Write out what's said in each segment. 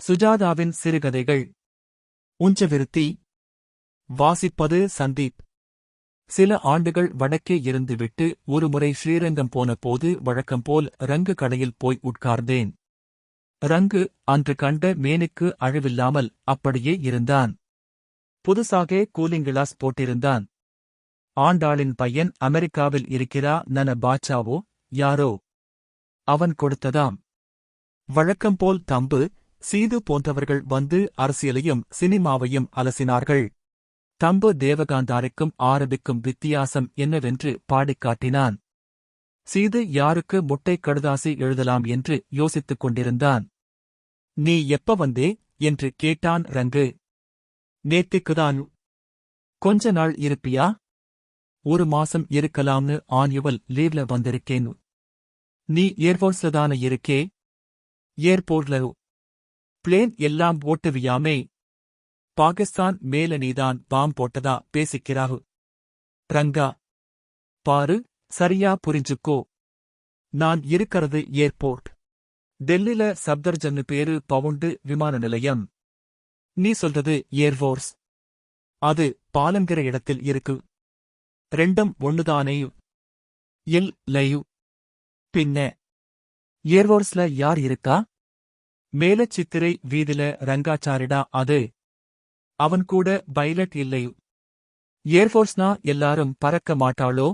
சுஜாதாவின் சிறுகதைகள். உஞ்சவிருத்தி. வாசிப்பது சந்தீப். சில ஆண்டுகள் வடக்கே இருந்துவிட்டு ஒருமுறை ஸ்ரீரங்கம் போன போது வழக்கம்போல் ரங்கு கடையில் போய் உட்கார்ந்தேன். ரங்கு அன்று கண்ட மேனிக்கு அழிவில்லாமல் அப்படியே இருந்தான். புதுசாக கூலிங் கிளாஸ் போட்டிருந்தான். ஆண்டாளின் பையன் அமெரிக்காவில் இருக்கிறா நன பாட்சாவோ யாரோ அவன் கொடுத்ததாம். வழக்கம்போல் தம்பு, சீது போன்றவர்கள் வந்து அரசியலையும் சினிமாவையும் அலசினார்கள். தம்பு தேவகாந்தாருக்கும் ஆரபிக்கும் வித்தியாசம் என்னவென்று பாடிக் காட்டினான். சீது யாருக்கு முட்டை கடுதாசி எழுதலாம் என்று யோசித்துக் கொண்டிருந்தான். நீ எப்ப வந்தே என்று கேட்டான் ரங்கு. நேத்திக்குதான். கொஞ்ச நாள் இருப்பியா? ஒரு மாசம் இருக்கலாம்னு ஆன்யுவல் லீவ்ல வந்திருக்கேன். நீ ஏர்போர்ட்ஸ்லதான இருக்கே? ஏர்போர்ட்ல பிளேன் எல்லாம் ஓட்டுவியாமே? பாகிஸ்தான் மேல நீதான் பாம் போட்டதா பேசிக்கிறாகு. ரங்கா, பாரு, சரியா புரிஞ்சுக்கோ. நான் இருக்கறது ஏர்போர்ட். டெல்லில சப்தர்ஜன்னு பேரு பவுண்டு விமான நிலையம். நீ சொல்றது ஏர்போர்ஸ். அது பாலங்கிற இடத்தில் இருக்கு. ரெண்டும் ஒண்ணுதானேயு? இல்லையு. பின்ன ஏர்போர்ஸ்ல யார் இருக்கா? மேலச் சித்திரை வீதில ரங்காச்சாரிடா அது. அவன் கூட பைலட் இல்லையு. ஏர்போர்ஸ்னா எல்லாரும் பறக்க மாட்டாளோ?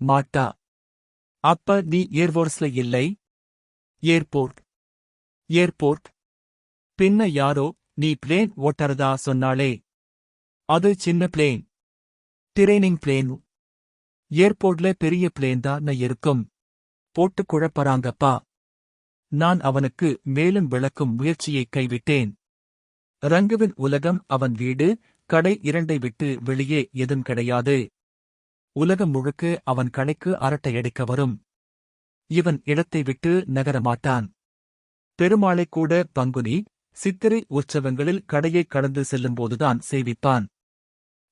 மாட்டா. அப்ப நீ ஏர்போர்ஸ்ல இல்லை? ஏர்போர்ட். ஏர்போர்ட். பின்ன யாரோ நீ பிளேன் ஓட்டறதா சொன்னாளே? அது சின்ன பிளேன். Training plane. ஏர்போர்ட்ல பெரிய பிளேன் தான் இருக்கும். போட்டு குழப்பறாங்கப்பா. நான் அவனுக்கு மேலும் விளக்கும் முயற்சியை கைவிட்டேன். ரங்குவின் உலகம் அவன் வீடு, கடை இரண்டை விட்டு வெளியே எதும் கிடையாது. உலகம் முழுக்க அவன் கடைக்கு அரட்டையடிக்க வரும். இவன் இடத்தை விட்டு நகரமாட்டான். பெருமாளைக் கூட பங்குனி, சித்திரை உற்சவங்களில் கடையைக் கடந்து செல்லும்போதுதான் சேவிப்பான்.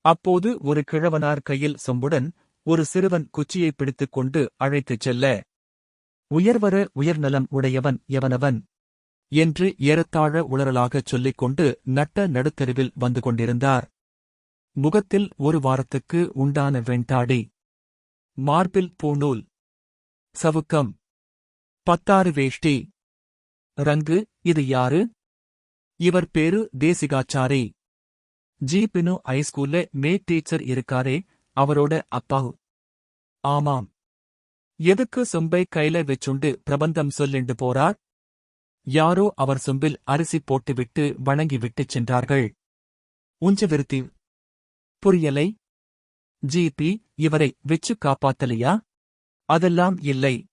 அப்போது ஒரு கிழவனார் கையில் சொம்புடன் ஒரு சிறுவன் குச்சியை பிடித்துக் கொண்டு அழைத்துச் செல்ல, உயர்வர உயர்நலம் உடையவன் எவனவன் என்று ஏறத்தாழ உளறலாகச் சொல்லிக் கொண்டு நட்ட நடுத்தெருவில் வந்து கொண்டிருந்தார். முகத்தில் ஒரு வாரத்துக்கு உண்டான வெண்தாடி, மார்பில் பூணூல், சவுக்கம், 16 வேஷ்டி. ரங்கு, இது யாரு? இவர் பேரு தேசிகாச்சாரி. ஜீபினு ஹைஸ்கூல்ல மேட் டீச்சர் இருக்காரே, அவரோட அப்பாவு. ஆமாம். எதுக்கு சொம்பை கையில வெச்சுண்டு பிரபந்தம் சொல்லிண்டு போறார்? யாரோ அவர் சொம்பில் அரிசி போட்டுவிட்டு வணங்கி விட்டுச் சென்றார்கள். உஞ்சவிருத்தி. புரியலை. ஜிபி இவரை வெச்சு காப்பாத்தலையா? அதெல்லாம் இல்லை.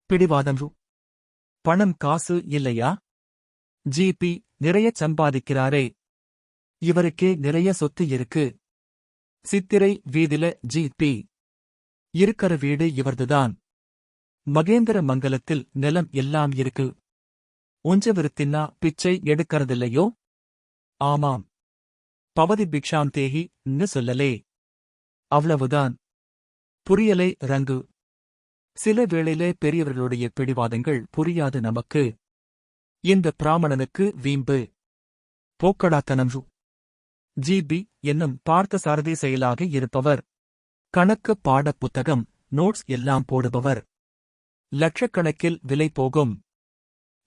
பிடிவாதம். பணம் காசு இல்லையா? ஜிபி நிறைய சம்பாதிக்கிறாரே. இவருக்கே நிறைய சொத்து இருக்கு. சித்திரை வீதில ஜிபி இருக்கற வீடு இவர்துதான். மகேந்திர மங்கலத்தில் நிலம் எல்லாம் இருக்கு. உஞ்சவிருத்தின்னா பிச்சை எடுக்கறதில்லையோ? ஆமாம். பவதி பிக்ஷாம் தேஹி ன்னு சொல்லலே. அவ்வளவுதான். புரியலை ரங்கு. சில வேளையில பெரியவர்களுடைய பிடிவாதங்கள் புரியாது நமக்கு. இந்த பிராமணனுக்கு வீம்பு. போக்கடாத்தனம். ஜிபி என்னும் பார்த்த சாரதி செயலாக இருப்பவர். கணக்கு பாடப் புத்தகம், நோட்ஸ் எல்லாம் போடுபவர். லட்சக்கணக்கில் விலை போகும்.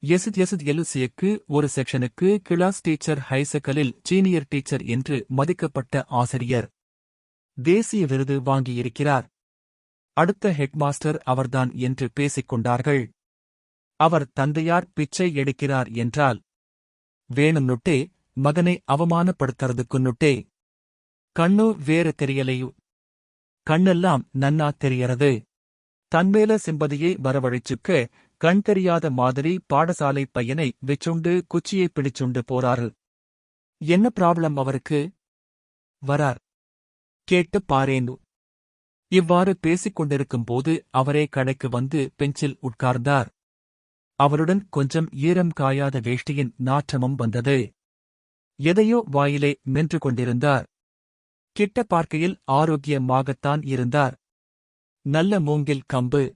எலுசியக்கு ஒரு செக்ஷனுக்கு கிளாஸ் டீச்சர், ஹைசக்கலில் சீனியர் டீச்சர் என்று மதிக்கப்பட்ட ஆசிரியர். தேசிய விருது வாங்கியிருக்கிறார். அடுத்த ஹெட்மாஸ்டர் அவர்தான் என்று பேசிக் கொண்டார்கள். அவர் தந்தையார் பிச்சை எடுக்கிறார் என்றால் வேணும்னுட்டே மகனை அவமானப்படுத்துறதுக்குன்னுட்டே. கண்ணு வேற தெரியலையு. கண்ணெல்லாம் நன்னா தெரியறது. தன்மேல சிம்பதியை வரவழைச்சுக்க கண் தெரியாத மாதிரி பாடசாலை பையனை வெச்சுண்டு குச்சியை பிடிச்சுண்டு போறாரு. என்ன ப்ராப்ளம் அவருக்கு? வரார். கேட்டு பாரேனு. இவ்வாறு பேசிக் கொண்டிருக்கும்போது அவரே கடைக்கு வந்து பெஞ்சில் உட்கார்ந்தார். அவருடன் கொஞ்சம் ஈரம் காயாத வேஷ்டியின் நாற்றமும் வந்தது. எதையோ வாயிலே மென்று கொண்டிருந்தார். கிட்ட பார்க்கையில் ஆரோக்கியமாகத்தான் இருந்தார். நல்ல மூங்கில் கம்பு.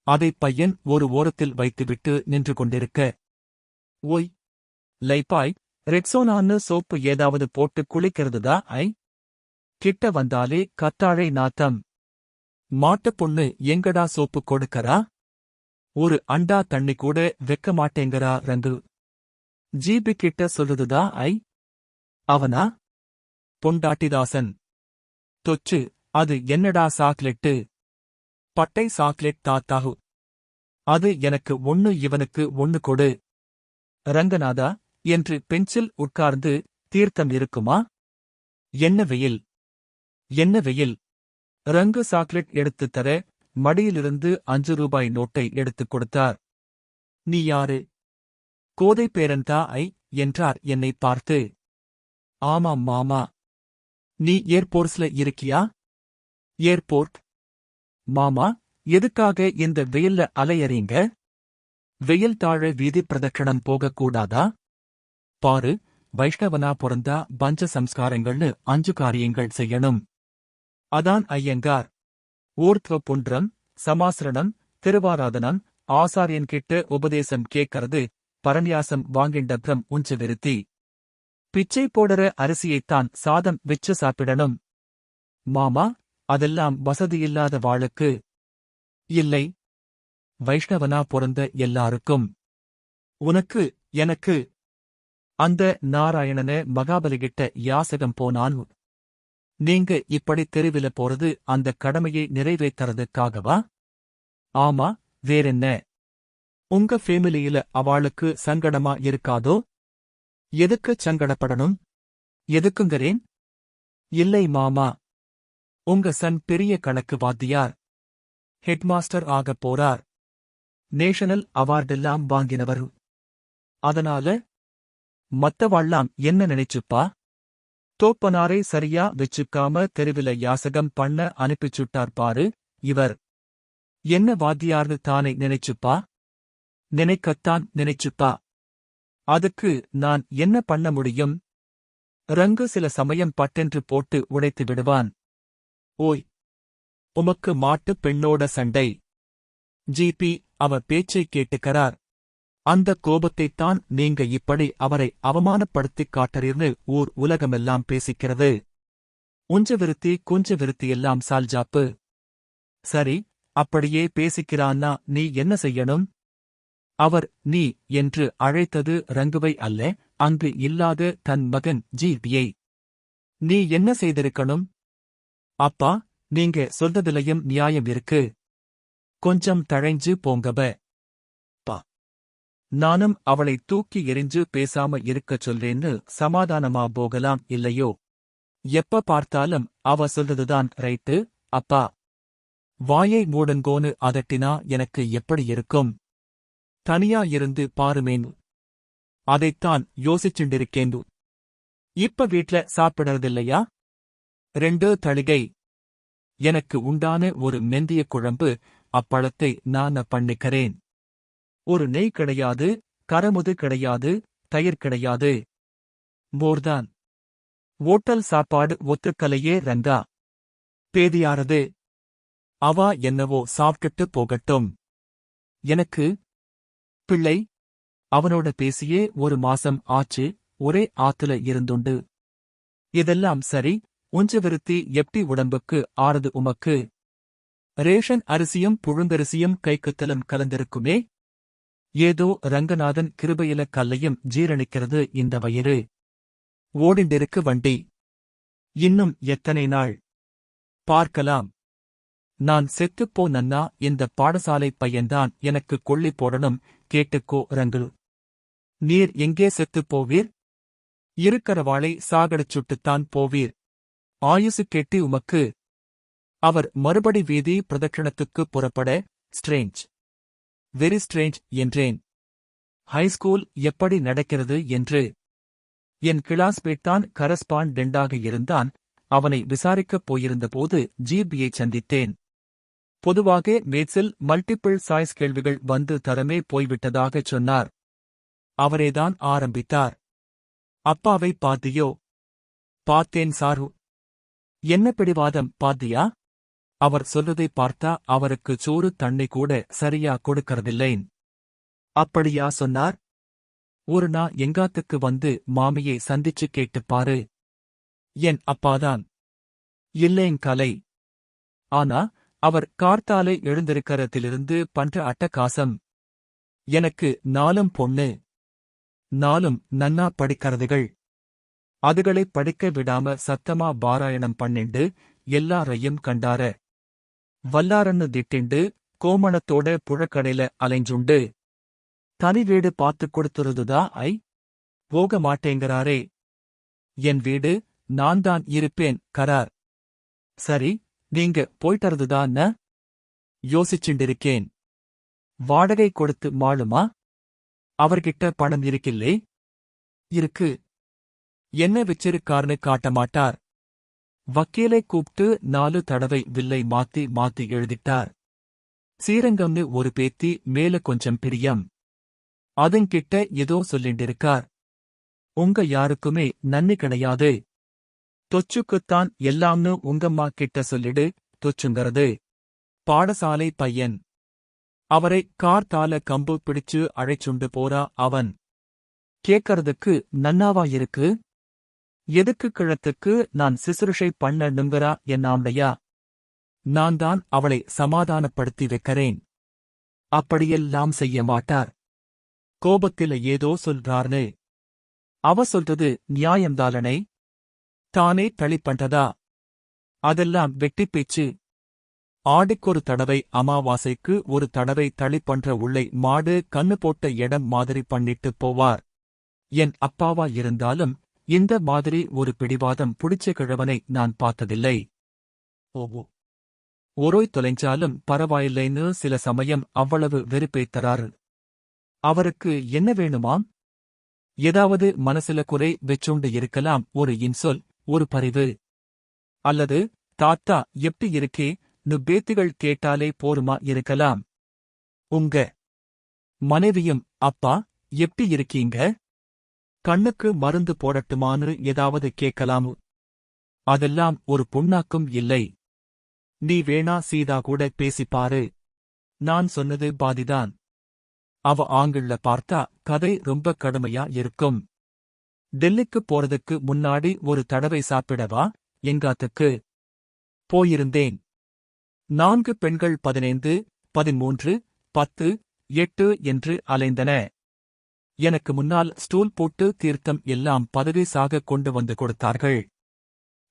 அதை பையன் ஒரு ஓரத்தில் வைத்துவிட்டு நின்று கொண்டிருக்க, ஓய் லைப்பாய், ரெக்ஸோனான்னு சோப்பு ஏதாவது போட்டு குளிக்கிறதுதா? கிட்ட வந்தாலே கத்தாழை நாத்தம். மாட்டுப் பொண்ணு எங்கடா சோப்பு கொடுக்கறா? ஒரு அண்டா தண்ணி கூட வைக்க மாட்டேங்கறா ரங்கு. ஜிபி கிட்ட சொல்லுதுதா? அவனா? பொண்டாட்டிதாசன். தொச்சு, அது என்னடா சாக்லெட்டு? பட்டை சாக்லெட் தாத்தாகு. அது எனக்கு ஒண்ணு இவனுக்கு ஒண்ணு கொடு. ரங்கநாதா என்று பெஞ்சில் உட்கார்ந்து, தீர்த்தம் இருக்குமா? என்ன வெயில், என்ன வெயில். ரங்கு சாக்லெட் எடுத்துத் தர, மடியிலிருந்து 5 ரூபாய் நோட்டை எடுத்துக் கொடுத்தார். நீ யாரு? கோதை பேரன்தா என்றார் என்னை பார்த்து. ஆமாம் மாமா. நீ ஏர்போர்ட்ஸ்ல இருக்கியா? ஏர்போர்ட்? மாமா, எதுக்காக இந்த வெயில்ல அலையறீங்க? வெயில் தாழ வீதி பிரதட்சணம் போகக்கூடாதா? பாரு, வைஷ்ணவனா பொறந்தா பஞ்ச சம்ஸ்காரங்கள்னு 5 காரியங்கள் செய்யணும். அதான் ஐயங்கார். ஊர்த்வ புன்றம், சமாசிரணம், திருவாராதனம், ஆசாரியன்கிட்ட உபதேசம் கேக்கறது, பரநியாசம் வாங்கிண்டப்ரம் உஞ்ச விருத்தி. பிச்சை போடற அரிசியைத்தான் சாதம் வெச்சு சாப்பிடணும். மாமா, அதெல்லாம் வசதியில்லாத வாளுக்கு. இல்லை, வைஷ்ணவனா பொறந்த எல்லாருக்கும். உனக்கு, எனக்கு. அந்த நாராயணன மகாபலிகிட்ட யாசகம் போனான். நீங்க இப்படி தெருவில போறது அந்த கடமையை நிறைவேற்றறதுக்காகவா? ஆமா, வேறென்ன? உங்க ஃபேமிலியில அவாளுக்கு சங்கடமா இருக்காதோ? எதுக்குச் சங்கடப்படணும்? எதுக்குங்கறேன்? இல்லை மாமா. உங்க சன் பெரிய கணக்கு வாத்தியார். ஹெட்மாஸ்டர் ஆகப் போறார். நேஷனல் அவார்டெல்லாம் வாங்கினவர். அதனால மத்தவாள்லாம் என்ன நினைச்சுப்பா? தோப்பனாரை சரியா வெச்சுக்காம தெருவில யாசகம் பண்ண அனுப்பிச்சுட்டார் பாரு இவர். என்ன வாத்தியார்னு தானே நினைச்சுப்பா? நினைக்கத்தான் நினைச்சுப்பா. அதுக்கு நான் என்ன பண்ண முடியும்? ரங்கு சில சமயம் பட்டென்று போட்டு உடைத்து விடுவான். ஓய், உமக்கு மாட்டுப் பெண்ணோட சண்டை. ஜிபி அவ பேச்சைக் கேட்டுக்கறார். அந்த கோபத்தைத்தான் நீங்க இப்படி அவரை அவமானப்படுத்திக் காட்டறீர்னு ஊர் உலகமெல்லாம் பேசிக்கிறது. உஞ்ச விருத்தி குஞ்ச விருத்தியெல்லாம் சால்ஜாப்பு. சரி, அப்படியே பேசிக்கிறான்னா நீ என்ன செய்யணும்? அவர் நீ என்று அழைத்தது ரங்குவை அல்ல, அங்கு இல்லாத தன் மகன் ஜிபியை. நீ என்ன செய்திருக்கணும்? அப்பா, நீங்க சொல்றதுலயும் நியாயம் இருக்கு. கொஞ்சம் தழைஞ்சு போங்கப. பா, நானும் அவளை தூக்கி எறிஞ்சு பேசாம இருக்கச் சொல்றேன்னு சமாதானமா போகலாம் இல்லையோ? எப்ப பார்த்தாலும் அவ சொல்றதுதான் ரைட்டு, அப்பா. வாயை மூடுங்கோன்னு அதட்டினா எனக்கு எப்படி இருக்கும்? தனியா இருந்து பாருமேன். அதைத்தான் யோசிச்சுண்டிருக்கேன். இப்ப வீட்ல சாப்பிடறதில்லையா? 2 தளிகை. எனக்கு உண்டான ஒரு மெந்திய குழம்பு, அப்பழத்தை நான் பண்ணிக்கிறேன். ஒரு நெய் கிடையாது, கரமுது கிடையாது, தயிர் கிடையாது. மோர்தான். ஓட்டல் சாப்பாடு ஒத்துக்கலையே ரங்கா. பேதியாரது. அவா என்னவோ சாப்பிட்டுட்டு போகட்டும். எனக்கு பிள்ளை. அவனோட பேசியே 1 மாசம் ஆச்சு, ஒரே ஆத்துல இருந்துண்டு. இதெல்லாம் சரி, உஞ்ச விருத்தி எப்டி உடம்புக்கு ஆறுது உமக்கு? ரேஷன் அரிசியும் புழுங்கரிசியும் கைக்குத்தலும் கலந்திருக்குமே. ஏதோ ரங்கநாதன் கிருபையில கல்லையும் ஜீரணிக்கிறது இந்த வயிறு. ஓடிண்டிருக்கு வண்டி. இன்னும் எத்தனை நாள்? பார்க்கலாம். நான் செத்துப்போ நன்னா, இந்த பாடசாலை பையன்தான் எனக்கு கொள்ளி போடணும். கேட்டுக்கோ ரங்கு. நீர் எங்கே செத்துப் போவீர்? இருக்கறவாளை சாகடிச்சுட்டுத்தான் போவீர். ஆயுசு கெட்டி உமக்கு. அவர் மறுபடி வீதி பிரதட்சணத்துக்குப் புறப்பட, ஸ்ட்ரேஞ்ச், வெரி ஸ்ட்ரேஞ்ச் என்றேன். ஹைஸ்கூல் எப்படி நடக்கிறது என்று. என் கிளாஸ்மேட்தான் கரஸ்பாண்டெண்டாக இருந்தான். அவனை விசாரிக்கப் போயிருந்தபோது ஜிபியை சந்தித்தேன். பொதுவாக மேத்ஸில் மல்டிபிள் சாய்ஸ் கேள்விகள் வந்து தரமே போய்விட்டதாகச் சொன்னார். அவரேதான் ஆரம்பித்தார். அப்பாவை பாத்தியோ? பார்த்தேன் சாரு. என்ன பிடிவாதம் பாத்தியா? அவர் சொல்றதை பார்த்தா அவருக்கு சோறு தண்ணி கூட சரியா கொடுக்கறதில்லேன். அப்படியா சொன்னார்? ஒரு நாள் எங்காத்துக்கு வந்து மாமியை சந்திச்சு கேட்டுப் பாரு. என் அப்பாதான். இல்லேங் கலை. ஆனா அவர் கார்த்தாலே எழுந்திருக்கறதிலிருந்து பண்ற அட்டகாசம். எனக்கு 4 பொண்ணு. 4 நன்னா படிக்கறதுகள். அதுகளை படிக்க விடாம சத்தமா பாராயணம் பண்ணிண்டு எல்லாரையும் கண்டார. வல்லாரன்னு திட்டிண்டு கோமணத்தோட புழக்கடையில அலைஞ்சுண்டு. தனி வீடு பார்த்துக் கொடுத்துருதுதா போக மாட்டேங்கிறாரே. என் வீடு நான் தான் இருப்பேன் கரார். சரி நீங்க போய்ட்டறதுதான் யோசிச்சுண்டிருக்கேன். வாடகை கொடுத்து மாளுமா? அவர்கிட்ட பணம் இருக்கில்லே? இருக்கு. என்ன வச்சிருக்கார்னு காட்ட மாட்டார். வக்கீலை கூப்பிட்டு 4 தடவை வில்லை மாத்தி மாத்தி எழுதிட்டார். சீரங்கம்னு ஒரு பேத்தி மேல கொஞ்சம் பிரியம். அதுங்கிட்ட ஏதோ சொல்லிண்டிருக்கார். உங்க யாருக்குமே நன்னி கிடையாது. தொச்சுக்குத்தான் எல்லாம்னு உங்கம்மா கிட்ட சொல்லிடு. தொச்சுங்கிறது பாடசாலை பையன். அவரை கார்த்தால கம்பு பிடிச்சு அழைச்சுண்டு போறா அவன். கேக்கறதுக்கு நன்னாவா இருக்கு? எதுக்கு கிழத்துக்கு நான் சிசுருஷை பண்ணணுங்கிறா என்னாம்டையா? நான் தான் அவளை சமாதானப்படுத்தி வைக்கிறேன். அப்படியெல்லாம் செய்ய மாட்டார். கோபத்தில ஏதோ சொல்றார்னு. அவ சொல்றது நியாயம்தாலனை? தானே தளி பண்றதா? அதெல்லாம் வெட்டிப் பேச்சு. ஆடிக்கொரு தடவை அமாவாசைக்கு ஒரு தடவை தளி பண்ற உள்ளை மாடு கண்ணு போட்ட இடம் மாதிரி பண்ணிட்டு போவார். என் அப்பாவா இருந்தாலும் இந்த மாதிரி ஒரு பிடிவாதம் புடிச்ச கிழவனை நான் பார்த்ததில்லை. ஓவோ ஒரோய் தொலைஞ்சாலும் பரவாயில்லைன்னு சில சமயம் அவ்வளவு வெறுப்பேத்தறாரு. அவருக்கு என்ன வேணுமாம்? ஏதாவது மனசுல குறை வெச்சுண்டு இருக்கலாம். ஒரு இன்சொல், ஒரு பரிவு. அல்லது தாத்தா எப்படி இருக்கே நு பேத்திகள் கேட்டாலே போருமா இருக்கலாம். உங்க மனைவியும் அப்பா எப்படி இருக்கீங்க? கண்ணுக்கு மருந்து போடட்டுமான்னு ஏதாவது கேட்கலாமு. அதெல்லாம் ஒரு புண்ணாக்கும் இல்லை. நீ வேணா சீதா கூட பேசிப்பாரு. நான் சொன்னது பாதிதான். அவ ஆங்கிள்ல பார்த்தா கதை ரொம்ப கடுமையா இருக்கும். டெல்லிக்குப் போறதுக்கு முன்னாடி ஒரு தடவை சாப்பிடவா எங்காத்துக்கு போயிருந்தேன். 4 பெண்கள் 15, 13, 10, 8 என்று அலைந்தன. எனக்கு முன்னால் ஸ்டூல் போட்டு தீர்த்தம் எல்லாம் பதவிசாக கொண்டு வந்து கொடுத்தார்கள்.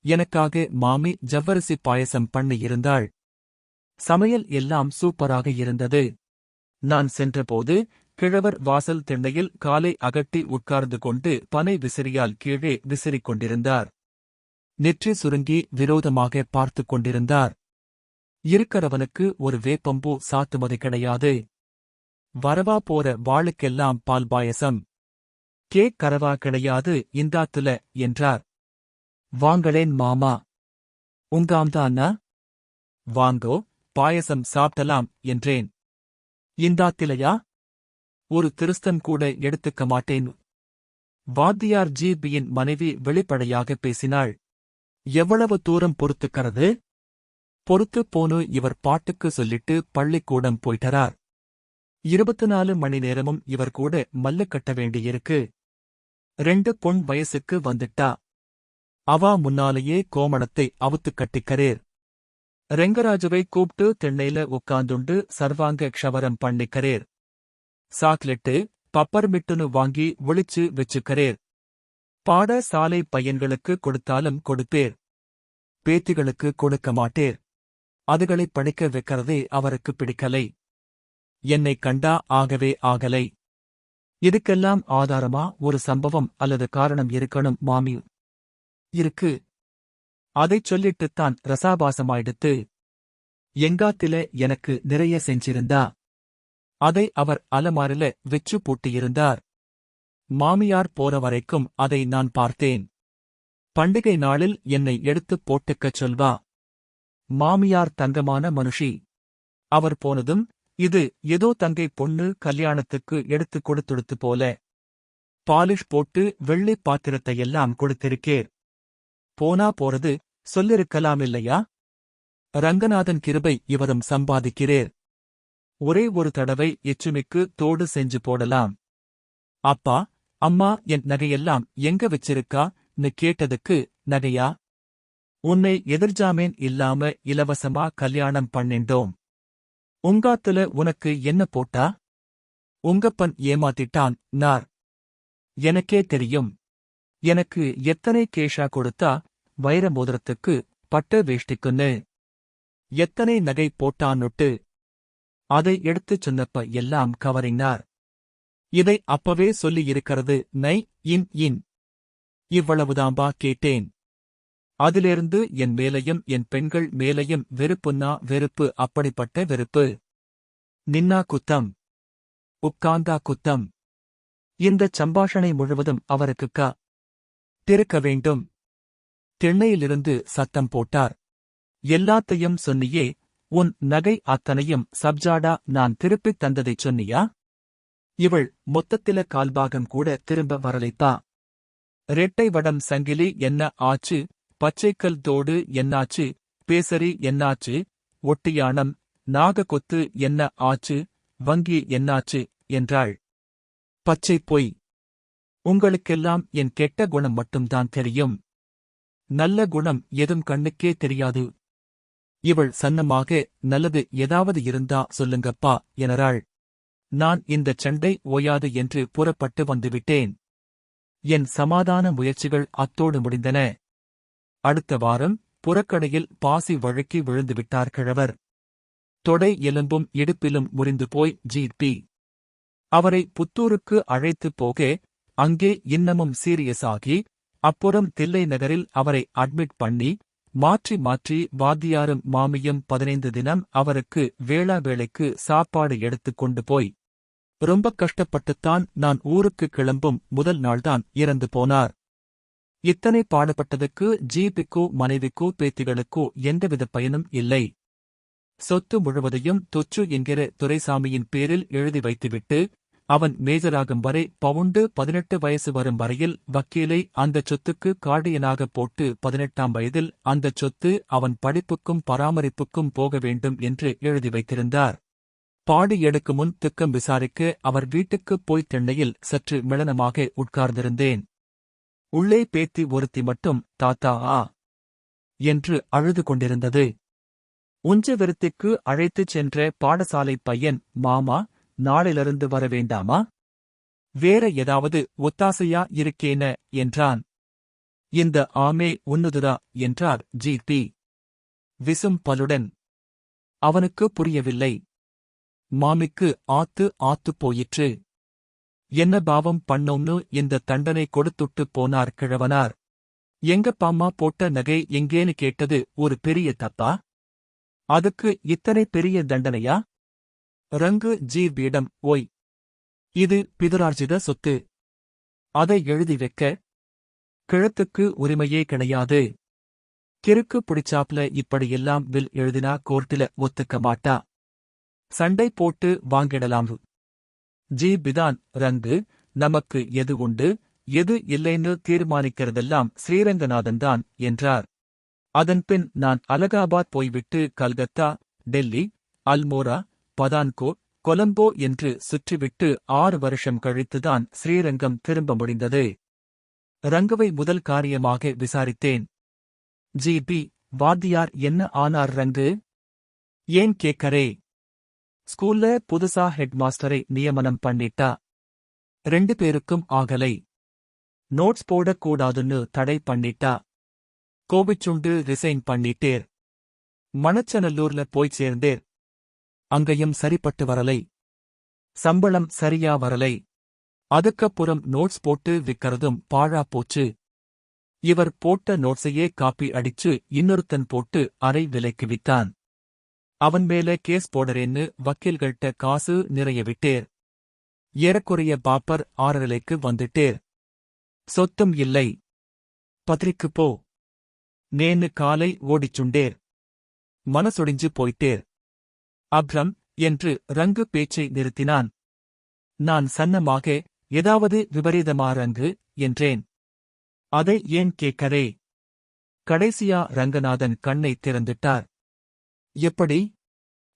எனக்காக மாமி ஜவ்வரிசி பாயசம் பண்ணியிருந்தாள். சமையல் எல்லாம் சூப்பராக இருந்தது. நான் சென்றபோது கிழவர் வாசல் திண்ணையில் காலை அகட்டி உட்கார்ந்து கொண்டு பனை விசிறியால் கீழே விசிறிக் கொண்டிருந்தார். நெற்றி சுருங்கி விரோதமாக பார்த்துக் கொண்டிருந்தார். இருக்கிறவனுக்கு ஒரு வேப்பம்பூ சாத்துமதி கிடையாது. வரவா போற வாளுக்கெல்லாம் பால் பாயசம். கேக் கரவா கிடையாது இந்தாத்துல என்றார். வாங்களேன் மாமா. உங்காம்தானா? வாங்கோ, பாயசம் சாப்பிடலாம் என்றேன். இந்தாத்திலையா? ஒரு திருஸ்தன் கூட எடுத்துக்க மாட்டேன். வாத்தியார் ஜி.பியின் மனைவி வெளிப்படையாக பேசினாள். எவ்வளவு தூரம் பொறுத்துக்கிறது? பொறுத்துப் போனு இவர் பாட்டுக்கு சொல்லிட்டு பள்ளிக்கூடம் போயிட்டரார். 24 மணி நேரமும் இவர் கூட மல்லு கட்ட வேண்டியிருக்கு. 2 பொன் வயசுக்கு வந்துட்டா. அவா முன்னாலேயே கோமணத்தை அவுத்துக் கட்டிக்கரேர். ரெங்கராஜுவை கூப்பிட்டு திண்ணையில உட்காந்துண்டு சர்வாங்க க்ஷவரம் பண்ணிக்கரேர். சாக்லெட்டு பப்பர்மிட்டுன்னு வாங்கி ஒளிச்சு வச்சுக்கரேர். பாட சாலை பையன்களுக்கு கொடுத்தாலும் கொடுப்பேர். பேத்திகளுக்கு கொடுக்க மாட்டேர். அதுகளை படிக்க வைக்கிறதே அவருக்கு பிடிக்கலை. என்னை கண்டா ஆகவே ஆகலை. இதுக்கெல்லாம் ஆதாரமா ஒரு சம்பவம் அல்லது காரணம் இருக்கணும் மாமி. இருக்கு. அதைச் சொல்லிட்டுத்தான் ரசாபாசமாயிடுத்து. எங்காத்தில எனக்கு நிறைய செஞ்சிருந்தா. அதை அவர் அலமாரில வெச்சு பூட்டியிருந்தார். மாமியார் போற வரைக்கும் அதை நான் பார்த்தேன். பண்டிகை நாளில் என்னை எடுத்துப் போட்டுக்கச் சொல்வா. மாமியார் தங்கமான மனுஷி. அவர் போனதும் இது ஏதோ தங்கை பொண்ணு கல்யாணத்துக்கு எடுத்துக் கொடுத்துடுத்து போல. பாலிஷ் போட்டு வெள்ளிப் பாத்திரத்தையெல்லாம் கொடுத்திருக்கேர். போனா போறது சொல்லிருக்கலாமில்லையா? ரங்கநாதன் கிருபை இவரும் சம்பாதிக்கிறேர். ஒரே ஒரு தடவை எச்சுமிக்கு தோடு செஞ்சு போடலாம். அப்பா அம்மா என் நகையெல்லாம் எங்க வச்சிருக்கான்னு கேட்டதுக்கு, நகையா? உன்னை எதிர்ஜாமீன் இல்லாம இலவசமா கல்யாணம் பண்ணிண்டோம். உங்காத்துல உனக்கு என்ன போட்டா? உங்கப்பன் ஏமாத்திட்டான் நார். எனக்கே தெரியும். எனக்கு எத்தனை கேஷா கொடுத்தா, வைர மோதிரத்துக்கு, பட்டு வேஷ்டிக்குன்னு. எத்தனை நகை போட்டான்னுட்டு. அதை எடுத்துச் சொன்னப்ப எல்லாம் கவரினார். இதை அப்பவே சொல்லியிருக்கிறது நை இன். இவ்வளவுதாம்பா கேட்டேன். அதிலிருந்து என் மேலையும் என் பெண்கள் மேலையும் வெறுப்புன்னா வெறுப்பு, அப்படிப்பட்ட வெறுப்பு. நின்னா குத்தம், உட்கார்ந்தா குத்தம். இந்தச் சம்பாஷணை முழுவதும் அவருக்குக்கா திருக்க வேண்டும். திண்ணையிலிருந்து சத்தம் போட்டார். எல்லாத்தையும் சொன்னியே, உன் நகை அத்தனையும் சப்ஜாடா நான் திருப்பித் தந்ததைச் சொன்னியா? இவள் மொத்தத்தில கால்பாகம் கூட திரும்ப வரலைப்பா. ரெட்டை வடம் சங்கிலி என்ன ஆச்சு? பச்சைக்கல் தோடு என்னாச்சு? பேசரி என்னாச்சு? ஒட்டியானம், நாகக்கொத்து என்ன ஆச்சு? வங்கி என்னாச்சு? என்றாள். பச்சை பொய். உங்களுக்கெல்லாம் என் கெட்ட குணம் மட்டும்தான் தெரியும். நல்ல குணம் எதும் கண்ணுக்கே தெரியாது. இவள் சன்னமாக, நல்லது ஏதாவது இருந்தா சொல்லுங்கப்பா எனறாள். நான் இந்தச் சண்டை ஓயாது என்று புறப்பட்டு வந்துவிட்டேன். என் சமாதான முயற்சிகள் அத்தோடு முடிந்தன. அடுத்த வாரம் புறக்கடையில் பாசி வழுக்கி விழுந்துவிட்டார் கிழவர். தொடை எலும்பும் இடுப்பிலும் முறிந்து போய் ஜி.பி. அவரை புத்தூருக்கு அழைத்துப் போக, அங்கே இன்னமும் சீரியஸாகி, அப்புறம் தில்லை நகரில் அவரை அட்மிட் பண்ணி, மாற்றி மாற்றி வாத்தியாரும் மாமியும் 15 தினம் அவருக்கு வேளா வேளைக்கு சாப்பாடு எடுத்துக் கொண்டு போய், ரொம்ப கஷ்டப்பட்டுத்தான் நான் ஊருக்கு கிளம்பும் முதல் நாள்தான் இறந்து போனார். இத்தனை பாடுபட்டதுக்கு ஜி.பிக்கோ மனைவிக்கோ பேத்திகளுக்கோ எந்தவித பயனும் இல்லை. சொத்து முழுவதையும் தொச்சு என்கிற துரைசாமியின் பேரில் எழுதி வைத்துவிட்டு, அவன் மேஜராகும் வரை பவுண்டு 18 வயசு வரும் வரையில் வக்கீலை அந்தச் சொத்துக்கு கார்டியனாகப் போட்டு 18ஆம் வயதில் அந்தச் சொத்து அவன் படிப்புக்கும் பராமரிப்புக்கும் போக வேண்டும் என்று எழுதி வைத்திருந்தார். பாடி எடுக்கும் முன் திக்கம் விசாரிக்க அவர் வீட்டுக்குப் போய் திண்ணையில் சற்று மிளனமாக உட்கார்ந்திருந்தேன். உள்ளே பேத்தி ஒருத்தி மட்டும் தாத்தா என்று அழுது கொண்டிருந்தது. உஞ்ச விருத்திக்கு அழைத்துச் சென்ற பாடசாலை பையன், மாமா, நாளிலிருந்து வர வேண்டாமா? வேற ஏதாவது ஒத்தாசையா இருக்கேன என்றான். இந்த ஆமே உன்னுதுதா என்றார் ஜி.பி. விசும் பலுடன். அவனுக்கு புரியவில்லை. மாமிக்கு ஆத்துப் போயிற்று. என்ன பாவம் பண்ணோம்னு இந்த தண்டனை கொடுத்துட்டுப் போனார் கிழவனார். எங்கப்பாம்மா போட்ட நகை எங்கேன்னு கேட்டது ஒரு பெரிய தப்பா? அதுக்கு இத்தனை பெரிய தண்டனையா? ரங்கு ஜி.பியிடம், ஓய், இது பிதுரார்ஜித சொத்து. அதை எழுதி வைக்க கிழத்துக்கு உரிமையே கிடையாது. கிறுக்கு பிடிச்சாப்ல இப்படியெல்லாம் வில் எழுதினா கோர்ட்டில ஒத்துக்க மாட்டா. சண்டை போட்டு வாங்கிடலாம். ஜி.பிதான், ரங்கு, நமக்கு எது உண்டு எது இல்லைன்னு தீர்மானிக்கிறதெல்லாம் ஸ்ரீரங்கநாதன்தான் என்றார். அதன்பின் நான் அலகாபாத் போய்விட்டு கல்கத்தா, டெல்லி, அல்மோரா, பதான்கோட், கொலம்போ என்று சுற்றிவிட்டு 6 வருஷம் கழித்துதான் ஸ்ரீரங்கம் திரும்ப முடிந்தது. ரங்குவை முதல் காரியமாக விசாரித்தேன். ஜி.பி. வாத்தியார் என்ன ஆனார் ரங்கு? ஏன் கேக்கரே? ஸ்கூல்ல புதுசா ஹெட்மாஸ்டரை நியமனம் பண்ணிட்டா. 2 பேருக்கும் ஆகலை. நோட்ஸ் போடக்கூடாதுன்னு தடை பண்ணிட்டா. கோபிச்சுண்டு ரிசைன் பண்ணிட்டேர். மணச்சநல்லூர்ல போய் சேர்ந்தேர். அங்கேயும் சரிப்பட்டு வரலை. சம்பளம் சரியா வரலை. அதுக்கப்புறம் நோட்ஸ் போட்டு விக்கிறதும் பாழா போச்சு. இவர் போட்ட நோட்ஸையே காப்பி அடிச்சு இன்னொருத்தன் போட்டு அரை விலைக்கு வித்தான். அவன் மேல கேஸ் போடறேன்னு வக்கீல்கள்ட்ட காசு நிறைய விட்டேர். ஏறக்குறைய பாப்பர் 6 வந்துட்டேர். சொத்தும் இல்லை. பத்ரிக்கு போ நேன்னு காலை ஓடிச்சுண்டேர். மனசொடிஞ்சு போயிட்டேர். அப்ரம் என்று ரங்கு பேச்சை நிறுத்தினான். நான் சன்னமாக, ஏதாவது விபரீதமா ரங்கு என்றேன். அதை ஏன் கேக்கரே? கடைசியா ரங்கநாதன் கண்ணை திறந்துட்டார். எப்படி?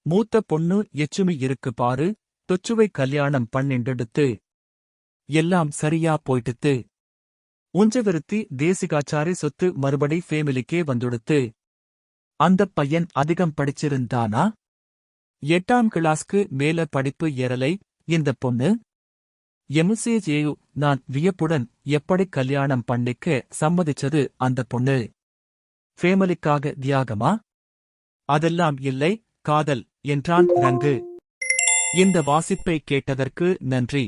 மூத்த பொண்ணு எச்சுமி இருக்கு பாரு, தொச்சுவை கல்யாணம் பண்ணிண்டெடுத்து. எல்லாம் சரியா போயிட்டுத்து. உஞ்சவிருத்தி தேசிகாச்சாரி சொத்து மறுபடி ஃபேமிலிக்கே வந்துடுத்து. அந்தப் பையன் அதிகம் படிச்சிருந்தானா? 8ஆம் கிளாஸ்க்கு மேல படிப்பு ஏறலை. இந்தப் பொண்ணு எமுசேஜேயு. நான் வியப்புடன் எப்படி கல்யாணம் பண்ணிக்க சம்மதிச்சது அந்தப் பொண்ணு? ஃபேமிலிக்காக தியாகமா? அதெல்லாம் இல்லை, காதல் என்றான் ரங்கு. இந்த வாசிப்பை கேட்டதற்கு நன்றி.